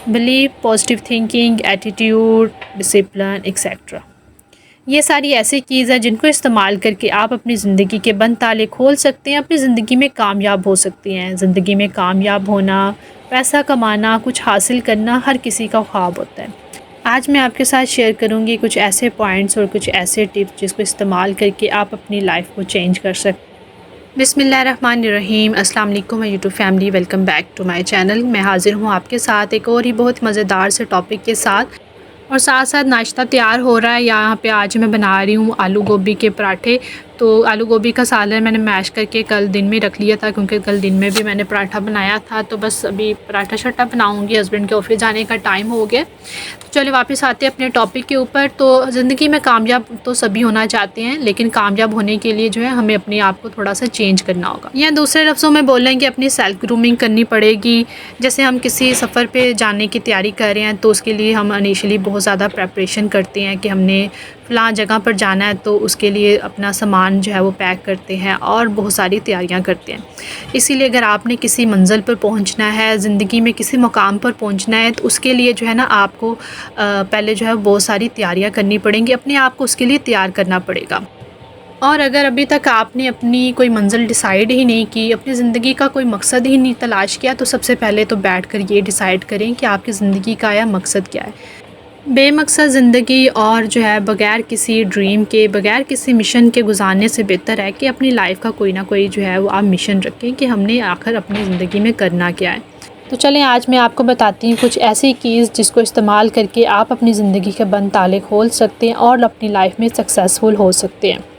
Belief, positive thinking, attitude, discipline etcetera. یہ ساری ایسی چیز ہیں جن کو استعمال کر کے آپ اپنی زندگی کے بند تالے کھول سکتے ہیں، اپنی زندگی میں کامیاب ہو سکتے ہیں۔ زندگی میں کامیاب ہونا، پیسہ کمانا، کچھ حاصل کرنا ہر کسی کا خواب ہوتا ہے۔ آج میں آپ کے ساتھ شیئر کروں گی کچھ ایسے پوائنٹس اور کچھ ایسے ٹپس جس کو استعمال کر کے آپ اپنی لائف کو چینج کر سکتے ہیں۔ بسم اللہ الرحمن الرحیم۔ السلام علیکم YouTube family, welcome back to my channel. میں حاضر ہوں آپ کے ساتھ ایک اور ہی بہت مزیدار سے ٹاپک کے ساتھ، اور ساتھ ساتھ ناشتہ تیار ہو رہا ہے۔ یہاں پہ آج میں بنا رہی ہوں آلو گوبھی کے پراٹھے۔ تو آلو گوبھی کا سالن میں نے میش کر کے کل دن میں رکھ لیا تھا، کیونکہ کل دن میں بھی میں نے پراٹھا بنایا تھا۔ تو بس ابھی پراٹھا شٹا بناؤں گی، ہسبینڈ کے آفس جانے کا ٹائم ہو گیا۔ چلے واپس آتے ہیں اپنے ٹاپک کے اوپر۔ تو زندگی میں کامیاب تو سبھی ہونا چاہتے ہیں، لیکن کامیاب ہونے کے لیے جو ہے ہمیں اپنے آپ کو تھوڑا سا چینج کرنا ہوگا، یا دوسرے لفظوں میں بولیں کہ اپنی سیلف گرومنگ کرنی پڑے گی۔ جیسے ہم کسی سفر پہ جانے کی تیاری کر رہے ہیں تو اس کے لیے ہم انیشلی بہت زیادہ پریپریشن کرتے ہیں کہ ہم نے فلاں جگہ پر جانا ہے، تو اس کے لیے اپنا سامان جو ہے وہ پیک کرتے ہیں اور بہت ساری تیاریاں کرتے ہیں۔ اسی لیے اگر آپ نے کسی منزل پر پہنچنا ہے، زندگی میں کسی مقام پر پہنچنا ہے، تو اس کے لیے جو ہے نا آپ کو پہلے جو ہے بہت ساری تیاریاں کرنی پڑیں گی، اپنے آپ کو اس کے لیے تیار کرنا پڑے گا۔ اور اگر ابھی تک آپ نے اپنی کوئی منزل ڈیسائیڈ ہی نہیں کی، اپنی زندگی کا کوئی مقصد ہی نہیں تلاش کیا، تو سب سے پہلے تو بیٹھ کر یہ ڈیسائیڈ کریں کہ آپ کی زندگی کا یا مقصد کیا ہے۔ بے مقصد زندگی اور جو ہے بغیر کسی ڈریم کے، بغیر کسی مشن کے گزارنے سے بہتر ہے کہ اپنی لائف کا کوئی نہ کوئی جو ہے وہ آپ مشن رکھیں کہ ہم نے آخر اپنی زندگی میں کرنا کیا ہے۔ تو چلیں آج میں آپ کو بتاتی ہوں کچھ ایسی چیز جس کو استعمال کر کے آپ اپنی زندگی کے بند تالے کھول سکتے ہیں اور اپنی لائف میں سکسیزفل ہو سکتے ہیں۔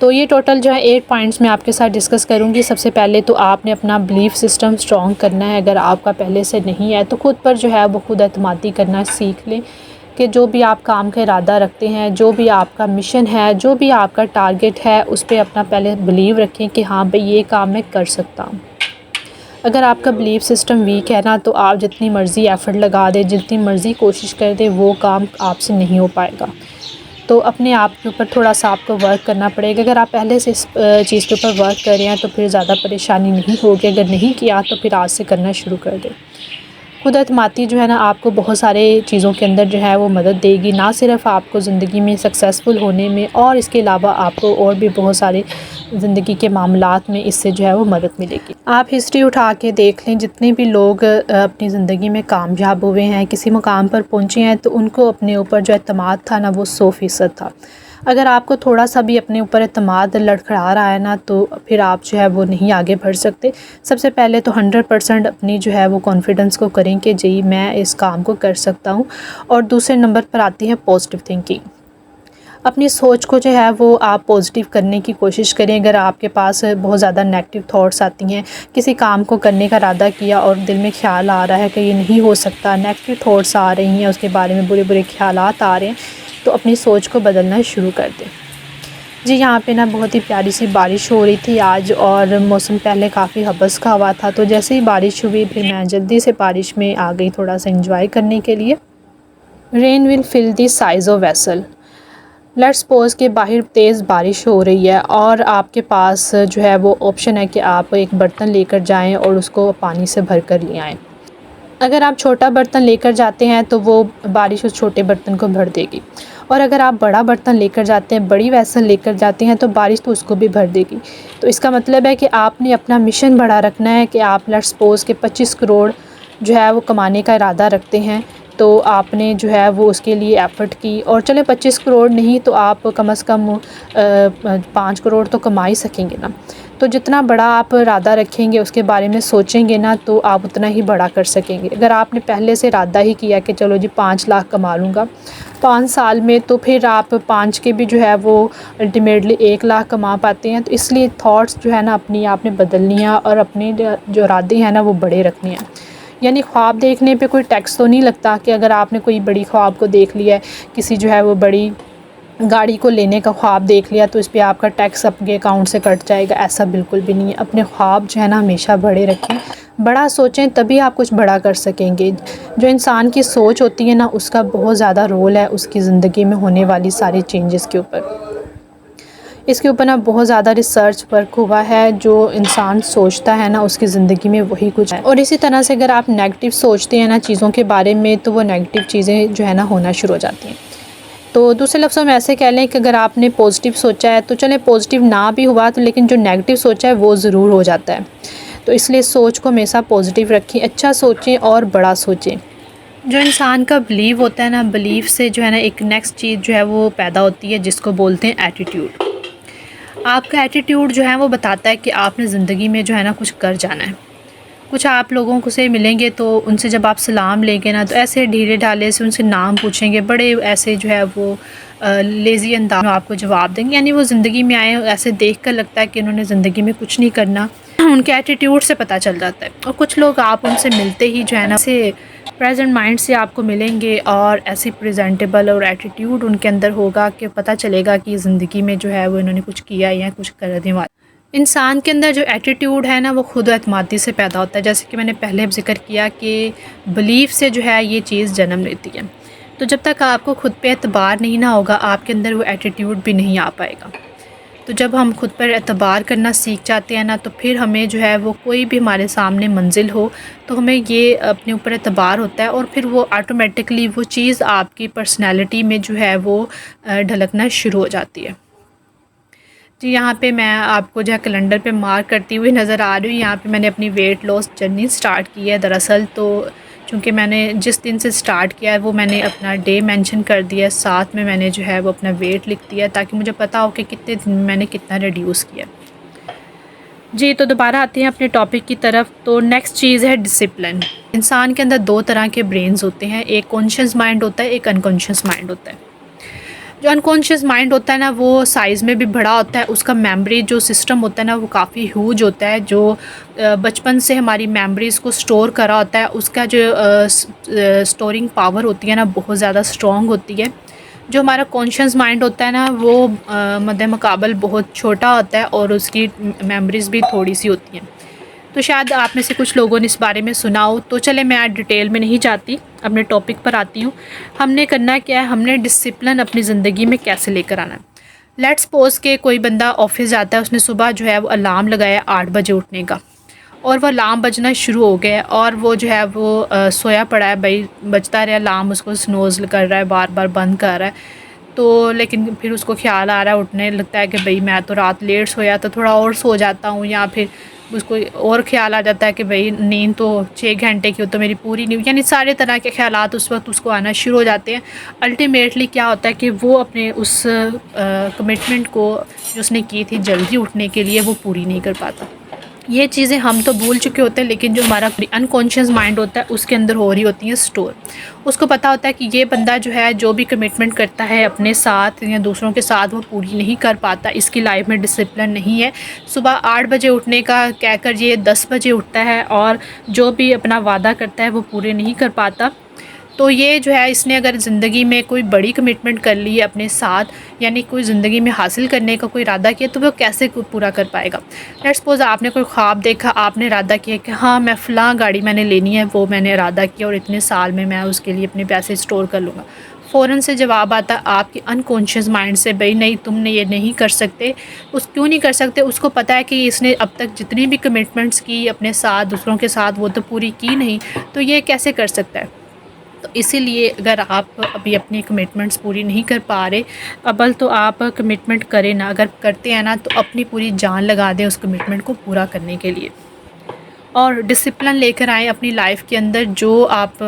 تو یہ ٹوٹل جو ہے 8 پوائنٹس میں آپ کے ساتھ ڈسکس کروں گی۔ سب سے پہلے تو آپ نے اپنا بلیف سسٹم اسٹرانگ کرنا ہے۔ اگر آپ کا پہلے سے نہیں ہے تو خود پر جو ہے وہ خود اعتمادی کرنا سیکھ لیں، کہ جو بھی آپ کام کا ارادہ رکھتے ہیں، جو بھی آپ کا مشن ہے، جو بھی آپ کا ٹارگٹ ہے، اس پہ اپنا پہلے بلیو رکھیں کہ ہاں بھئی یہ کام میں کر سکتا ہوں۔ اگر آپ کا بلیف سسٹم ویک ہے نا، تو آپ جتنی مرضی ایفرٹ لگا دیں، جتنی مرضی کوشش کر دیں، وہ کام آپ سے نہیں ہو پائے گا۔ تو اپنے آپ کے اوپر تھوڑا سا آپ کو ورک کرنا پڑے گا۔ اگر آپ پہلے سے اس چیز کے اوپر ورک کر رہے ہیں تو پھر زیادہ پریشانی نہیں ہوگی۔ اگر نہیں کیا تو پھر آج سے کرنا شروع کر دیں۔ خود اعتمادی جو ہے نا آپ کو بہت سارے چیزوں کے اندر جو ہے وہ مدد دے گی، نہ صرف آپ کو زندگی میں سکسیزفل ہونے میں، اور اس کے علاوہ آپ کو اور بھی بہت سارے زندگی کے معاملات میں اس سے جو ہے وہ مدد ملے گی۔ آپ ہسٹری اٹھا کے دیکھ لیں، جتنے بھی لوگ اپنی زندگی میں کامیاب ہوئے ہیں، کسی مقام پر پہنچے ہیں، تو ان کو اپنے اوپر جو اعتماد تھا نا وہ 100% تھا۔ اگر آپ کو تھوڑا سا بھی اپنے اوپر اعتماد لڑکھڑا رہا ہے نا، تو پھر آپ جو ہے وہ نہیں آگے بڑھ سکتے۔ سب سے پہلے تو 100% اپنی جو ہے وہ کانفیڈنس کو کریں کہ جی میں اس کام کو کر سکتا ہوں۔ اور دوسرے نمبر پر آتی ہے پازیٹیو تھنکنگ۔ اپنی سوچ کو جو ہے وہ آپ پازیٹیو کرنے کی کوشش کریں۔ اگر آپ کے پاس بہت زیادہ نیگیٹو تھاٹس آتی ہیں، کسی کام کو کرنے کا ارادہ کیا اور دل میں خیال آ رہا ہے کہ یہ نہیں ہو سکتا، نیگیٹو تھاٹس آ رہی ہیں، اس کے بارے میں برے برے خیالات آ رہے ہیں، تو اپنی سوچ کو بدلنا شروع کر دیں۔ جی یہاں پہ نا بہت ہی پیاری سی بارش ہو رہی تھی آج، اور موسم پہلے کافی ہبس کا ہوا تھا، تو جیسے ہی بارش ہوئی پھر میں جلدی سے بارش میں آ گئی تھوڑا سا انجوائے کرنے کے لیے۔ Rain will fill the size of vessel. Let's suppose کہ باہر تیز بارش ہو رہی ہے اور آپ کے پاس جو ہے وہ آپشن ہے کہ آپ ایک برتن لے کر جائیں اور اس کو پانی سے بھر کر لے آئیں۔ اگر آپ چھوٹا برتن لے کر جاتے ہیں تو وہ بارش اس چھوٹے برتن کو بھر دے گی، اور اگر آپ بڑا برتن لے کر جاتے ہیں، بڑی ویسل لے کر جاتے ہیں، تو بارش تو اس کو بھی بھر دے گی۔ تو اس کا مطلب ہے کہ آپ نے اپنا مشن بڑا رکھنا ہے کہ آپ لیٹس سپوز کہ 25 کروڑ جو ہے وہ کمانے کا ارادہ رکھتے ہیں، تو آپ نے جو ہے وہ اس کے لیے ایفرٹ کی، اور چلے 25 کروڑ نہیں تو آپ کم از کم 5 کروڑ تو کما ہی سکیں گے نا۔ تو جتنا بڑا آپ ارادہ رکھیں گے، اس کے بارے میں سوچیں گے نا، تو آپ اتنا ہی بڑا کر سکیں گے۔ اگر آپ نے پہلے سے ارادہ ہی کیا کہ چلو جی 5 لاکھ کما لوں گا 5 سال میں، تو پھر آپ 5 کے بھی جو ہے وہ الٹیمیٹلی 1 لاکھ کما پاتے ہیں۔ تو اس لیے تھاٹس جو ہے نا اپنی آپ نے بدلنی ہے، اور اپنے جو ارادے ہیں نا وہ بڑے رکھنے ہیں۔ یعنی خواب دیکھنے پہ کوئی ٹیکس تو نہیں لگتا کہ اگر آپ نے کوئی بڑی خواب کو دیکھ لیا ہے، کسی جو ہے وہ بڑی گاڑی کو لینے کا خواب دیکھ لیا، تو اس پہ آپ کا ٹیکس آپ کے اکاؤنٹ سے کٹ جائے گا، ایسا بالکل بھی نہیں ہے۔ اپنے خواب جو ہے نا ہمیشہ بڑے رکھیں، بڑا سوچیں، تبھی آپ کچھ بڑا کر سکیں گے۔ جو انسان کی سوچ ہوتی ہے نا، اس کا بہت زیادہ رول ہے اس کی زندگی میں ہونے والی ساری چینجز کے اوپر۔ اس کے اوپر نا بہت زیادہ ریسرچ ورک ہوا ہے، جو انسان سوچتا ہے نا اس کی زندگی میں وہی کچھ ہے۔ اور اسی طرح سے اگر آپ نیگیٹو سوچتے ہیں نا چیزوں کے بارے میں تو وہ نیگیٹو چیزیں جو ہے نا ہونا شروع ہو جاتی ہیں۔ تو دوسرے لفظوں میں ایسے کہہ لیں کہ اگر آپ نے پازیٹیو سوچا ہے تو چلیں پازیٹیو نہ بھی ہوا تو لیکن جو نیگیٹو سوچا ہے وہ ضرور ہو جاتا ہے۔ تو اس لیے سوچ کو ہمیشہ پازیٹیو رکھیں، اچھا سوچیں اور بڑا سوچیں۔ جو انسان کا بلیو ہوتا ہے نا، بلیف سے جو ہے نا ایک نیکسٹ چیز جو ہے وہ پیدا ہوتی ہے جس کو بولتے ہیں ایٹیٹیوڈ۔ آپ کا ایٹیٹیوڈ جو ہے وہ بتاتا ہے کہ آپ نے زندگی میں جو ہے نا کچھ کر جانا ہے۔ کچھ آپ لوگوں کو سے ملیں گے تو ان سے جب آپ سلام لیں گے نا تو ایسے ڈھیلے ڈھالے سے ان سے نام پوچھیں گے، بڑے ایسے جو ہے وہ لیزی انداز میں آپ کو جواب دیں گے، یعنی وہ زندگی میں آئے ایسے دیکھ کر لگتا ہے کہ انہوں نے زندگی میں کچھ نہیں کرنا، ان کے ایٹیٹیوڈ سے پتہ چل جاتا ہے۔ اور کچھ لوگ آپ ان سے ملتے ہی جو ہے نا ایسے پریزنٹ مائنڈ سے آپ کو ملیں گے اور ایسی پریزنٹیبل اور ایٹیٹیوڈ ان کے اندر ہوگا کہ پتہ چلے گا کہ زندگی میں جو ہے وہ انہوں نے کچھ کیا یا کچھ کرنے والا۔ انسان کے اندر جو ایٹیٹیوڈ ہے نا وہ خود اعتمادی سے پیدا ہوتا ہے، جیسے کہ میں نے پہلے ذکر کیا کہ بلیف سے جو ہے یہ چیز جنم لیتی ہے۔ تو جب تک آپ کو خود پہ اعتبار نہیں نہ ہوگا آپ کے اندر وہ ایٹیٹیوڈ بھی نہیں آ پائے گا۔ تو جب ہم خود پر اعتبار کرنا سیکھ جاتے ہیں نا تو پھر ہمیں جو ہے وہ کوئی بھی ہمارے سامنے منزل ہو تو ہمیں یہ اپنے اوپر اعتبار ہوتا ہے اور پھر وہ آٹومیٹکلی وہ چیز آپ کی پرسنالٹی میں جو ہے وہ ڈھلکنا شروع ہو جاتی ہے۔ جی یہاں پہ میں آپ کو جو ہے کیلنڈر پہ مارک کرتی ہوئی نظر آ رہی ہوں، یہاں پہ میں نے اپنی ویٹ لاس جرنی سٹارٹ کی ہے۔ دراصل تو چونکہ میں نے جس دن سے سٹارٹ کیا ہے وہ میں نے اپنا ڈے مینشن کر دیا ہے، ساتھ میں میں نے جو ہے وہ اپنا ویٹ لکھ دیا ہے تاکہ مجھے پتہ ہو کہ کتنے دن میں نے کتنا ریڈیوس کیا۔ جی تو دوبارہ آتے ہیں اپنے ٹاپک کی طرف۔ تو نیکسٹ چیز ہے ڈسپلن۔ انسان کے اندر دو طرح کے برینز ہوتے ہیں، ایک کانشیس مائنڈ ہوتا ہے، ایک انکانشیس مائنڈ ہوتا ہے۔ جو انکانشیس مائنڈ ہوتا ہے نا وہ سائز میں بھی بڑا ہوتا ہے، اس کا میموری جو سسٹم ہوتا ہے نا وہ کافی ہیوج ہوتا ہے، جو بچپن سے ہماری میموریز کو سٹور کرا ہوتا ہے، اس کا جو سٹورنگ پاور ہوتی ہے نا بہت زیادہ سٹرونگ ہوتی ہے۔ جو ہمارا کانشیس مائنڈ ہوتا ہے نا وہ مد مقابل بہت چھوٹا ہوتا ہے اور اس کی میموریز بھی تھوڑی سی ہوتی ہیں۔ تو شاید آپ میں سے کچھ لوگوں نے اس بارے میں سنا ہو، تو چلے میں آج ڈیٹیل میں نہیں جاتی، اپنے ٹاپک پر آتی ہوں۔ ہم نے کرنا کیا ہے، ہم نے ڈسپلن اپنی زندگی میں کیسے لے کر آنا ہے۔ لیٹس سپوز کہ کوئی بندہ آفس جاتا ہے، اس نے صبح جو ہے وہ الارم لگایا 8 بجے اٹھنے کا، اور وہ الارم بجنا شروع ہو گیا اور وہ جو ہے وہ سویا پڑا ہے، بھائی بجتا رہا الارم، اس کو سنوز کر رہا ہے، بار بار بند کر رہا ہے۔ تو لیکن پھر اس کو خیال آ رہا ہے، اٹھنے لگتا ہے کہ بھئی میں تو رات لیٹ سویا تو تھوڑا اور سو جاتا ہوں، یا پھر اس کو اور خیال آ جاتا ہے کہ بھئی نیند تو 6 گھنٹے کی ہو تو میری پوری نہیں ہوئی، یعنی سارے طرح کے خیالات اس وقت اس کو آنا شروع ہو جاتے ہیں۔ الٹیمیٹلی کیا ہوتا ہے کہ وہ اپنے اس کمٹمنٹ کو جو اس نے کی تھی جلدی اٹھنے کے لیے وہ پوری نہیں کر پاتا۔ یہ چیزیں ہم تو بھول چکے ہوتے ہیں، لیکن جو ہمارا انکانشیس مائنڈ ہوتا ہے اس کے اندر ہو رہی ہوتی ہیں سٹور۔ اس کو پتہ ہوتا ہے کہ یہ بندہ جو ہے جو بھی کمٹمنٹ کرتا ہے اپنے ساتھ یا دوسروں کے ساتھ وہ پوری نہیں کر پاتا، اس کی لائف میں ڈسپلن نہیں ہے۔ صبح 8 بجے اٹھنے کا کہہ کر یہ 10 بجے اٹھتا ہے اور جو بھی اپنا وعدہ کرتا ہے وہ پورے نہیں کر پاتا۔ تو یہ جو ہے اس نے اگر زندگی میں کوئی بڑی کمٹمنٹ کر لی ہے اپنے ساتھ، یعنی کوئی زندگی میں حاصل کرنے کا کوئی ارادہ کیا، تو وہ کیسے پورا کر پائے گا۔ لیٹس سپوز آپ نے کوئی خواب دیکھا، آپ نے ارادہ کیا کہ ہاں میں فلاں گاڑی میں نے لینی ہے، وہ میں نے ارادہ کیا اور اتنے سال میں اس کے لیے اپنے پیسے سٹور کر لوں گا۔ فوراً سے جواب آتا آپ کے انکانشیس مائنڈ سے، بھئی نہیں تم نے یہ نہیں کر سکتے۔ اس کیوں نہیں کر سکتے؟ اس کو پتہ ہے کہ اس نے اب تک جتنی بھی کمٹمنٹس کی اپنے ساتھ دوسروں کے ساتھ وہ تو پوری کی نہیں، تو یہ کیسے کر سکتا ہے۔ تو اسی لیے اگر آپ ابھی اپنی کمٹمنٹس پوری نہیں کر پا رہے، ابل تو آپ کمٹمنٹ کریں نا، اگر کرتے ہیں نا تو اپنی پوری جان لگا دیں اس کمٹمنٹ کو پورا کرنے کے لیے، اور ڈسپلن لے کر آئیں اپنی لائف کے اندر۔ جو آپ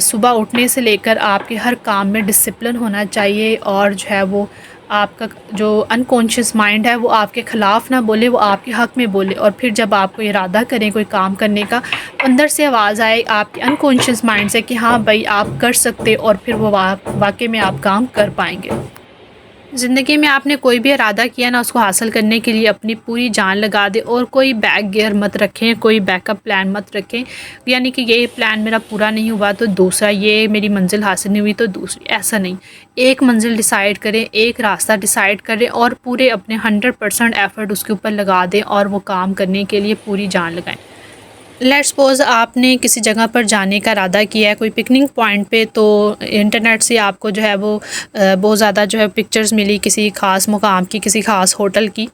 صبح اٹھنے سے لے کر آپ کے ہر کام میں ڈسپلن ہونا چاہیے، اور جو ہے وہ آپ کا جو انکانشیس مائنڈ ہے وہ آپ کے خلاف نہ بولے، وہ آپ کے حق میں بولے، اور پھر جب آپ کو ارادہ کریں کوئی کام کرنے کا، اندر سے آواز آئے آپ کے انکانشیس مائنڈ سے کہ ہاں بھائی آپ کر سکتے، اور پھر وہ واقعے میں آپ کام کر پائیں گے۔ زندگی میں آپ نے کوئی بھی ارادہ کیا نا، اس کو حاصل کرنے کے لیے اپنی پوری جان لگا دیں، اور کوئی بیک گیئر مت رکھیں، کوئی بیک اپ پلان مت رکھیں، یعنی کہ یہ پلان میرا پورا نہیں ہوا تو دوسرا، یہ میری منزل حاصل نہیں ہوئی تو دوسری، ایسا نہیں۔ ایک منزل ڈیسائیڈ کریں، ایک راستہ ڈیسائیڈ کریں، اور پورے اپنے 100% ایفرٹ اس کے اوپر لگا دیں، اور وہ کام کرنے کے لیے پوری جان لگائیں۔ لیٹ سپوز آپ نے کسی جگہ پر جانے کا ارادہ کیا ہے کوئی پکنک پوائنٹ پہ، تو انٹرنیٹ سے آپ کو جو ہے وہ بہت زیادہ جو ہے پکچرز ملی کسی خاص مقام کی، کسی خاص ہوٹل کی،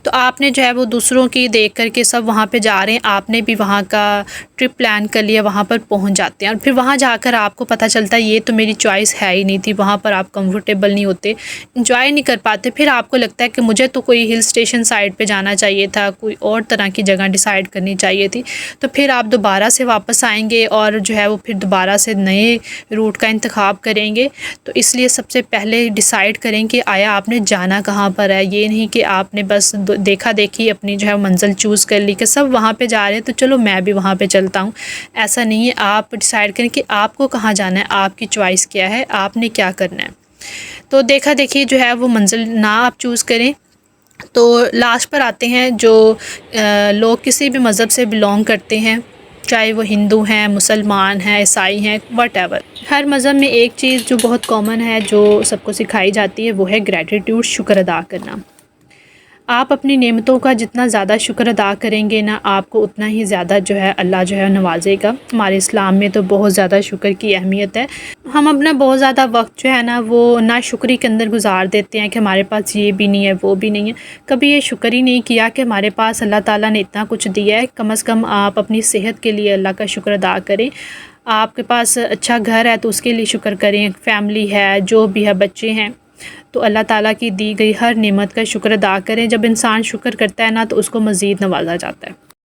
تو آپ نے جو ہے وہ دوسروں کی دیکھ کر کے سب وہاں پہ جا رہے ہیں، آپ نے بھی وہاں کا ٹرپ پلان کر لیا، وہاں پر پہنچ جاتے ہیں اور پھر وہاں جا کر آپ کو پتہ چلتا ہے یہ تو میری چوائس ہے ہی نہیں تھی، وہاں پر آپ کمفرٹیبل نہیں ہوتے، انجوائے نہیں کر پاتے، پھر آپ کو لگتا ہے کہ مجھے تو کوئی ہل اسٹیشن سائڈ پہ جانا چاہیے تھا، کوئی اور طرح کی جگہ ڈیسائیڈ کرنی چاہیے تھی، تو پھر آپ دوبارہ سے واپس آئیں گے اور جو ہے وہ پھر دوبارہ سے نئے روٹ کا انتخاب کریں گے۔ تو اس لیے سب سے پہلے ڈیسائیڈ کریں کہ آیا آپ نے جانا کہاں پر ہے، یہ نہیں کہ آپ نے بس دیکھا دیکھی اپنی جو ہے منزل چوز کر لی کہ سب وہاں پہ جا رہے ہیں تو چلو میں بھی وہاں پہ چلتا ہوں، ایسا نہیں ہے۔ آپ ڈیسائیڈ کریں کہ آپ کو کہاں جانا ہے، آپ کی چوائس کیا ہے، آپ نے کیا کرنا ہے۔ تو دیکھا دیکھی جو ہے وہ منزل نہ آپ چوز کریں۔ تو لاسٹ پر آتے ہیں جو لوگ کسی بھی مذہب سے بلونگ کرتے ہیں، چاہے وہ ہندو ہیں، مسلمان ہیں، عیسائی ہیں، واٹ ایور، ہر مذہب میں ایک چیز جو بہت کامن ہے جو سب کو سکھائی جاتی ہے وہ ہے گریٹیٹیوڈ، شکر ادا کرنا۔ آپ اپنی نعمتوں کا جتنا زیادہ شکر ادا کریں گے نا، آپ کو اتنا ہی زیادہ جو ہے اللہ جو ہے نوازے گا۔ ہمارے اسلام میں تو بہت زیادہ شکر کی اہمیت ہے۔ ہم اپنا بہت زیادہ وقت جو ہے نا وہ ناشکری کے اندر گزار دیتے ہیں کہ ہمارے پاس یہ بھی نہیں ہے، وہ بھی نہیں ہے، کبھی یہ شکر ہی نہیں کیا کہ ہمارے پاس اللہ تعالیٰ نے اتنا کچھ دیا ہے۔ کم از کم آپ اپنی صحت کے لیے اللہ کا شکر ادا کریں، آپ کے پاس اچھا گھر ہے تو اس کے لیے شکر کریں، فیملی ہے، جو بھی ہے، بچے ہیں، تو اللہ تعالیٰ کی دی گئی ہر نعمت کا شکر ادا کریں۔ جب انسان شکر کرتا ہے نا تو اس کو مزید نوازا جاتا ہے۔